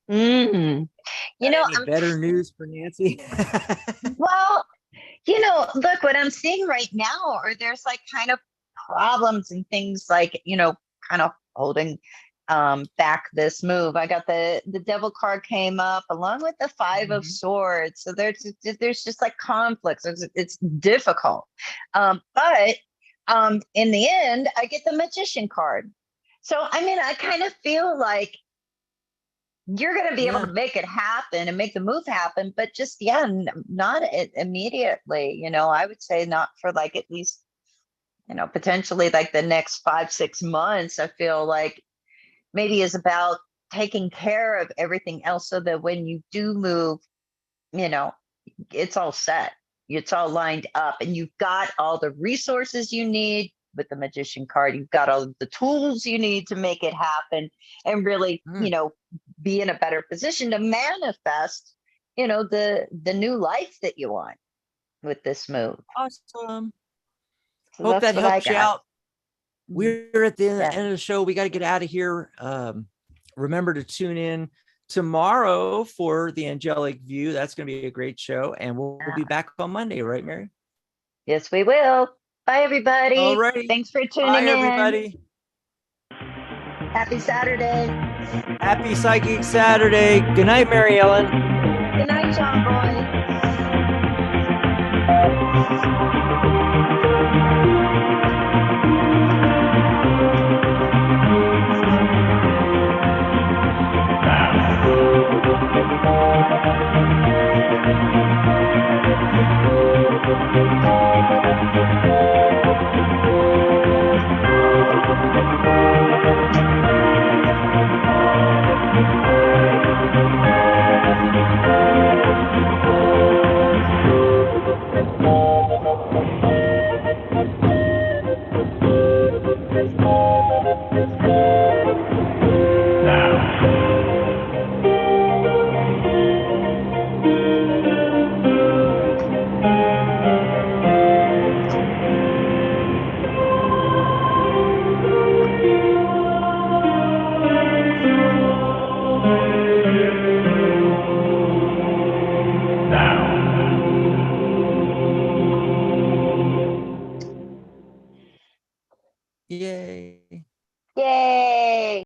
Mm. You know, Any better news for Nancy? well, look, what I'm seeing right now are there's like kind of problems and things like, kind of holding back this move. I got the devil card came up along with the 5 of swords. So there's just like conflicts. It's difficult. But in the end, I get the magician card. So I mean, I kind of feel like you're going to be able to make it happen and make the move happen, but just not immediately. I would say not for like at least potentially like the next 5-6 months. I feel like maybe is about taking care of everything else so that when you do move, it's all set, it's all lined up, and you've got all the resources you need. With the magician card, you've got all the tools you need to make it happen and really, be in a better position to manifest, the new life that you want with this move. Awesome. So Hope that that's what I helps you got. out. We're at the Yeah. end of the show. We got to get out of here. Remember to tune in tomorrow for the Angelic View. That's going to be a great show. And we'll be back on Monday, right, Mary? Yes, we will. Bye, everybody. All righty. Thanks for tuning Bye, in. everybody. Happy Saturday. Happy Psychic Saturday. Good night, Mary Ellen. Good night, John Boy. Yay. Yay.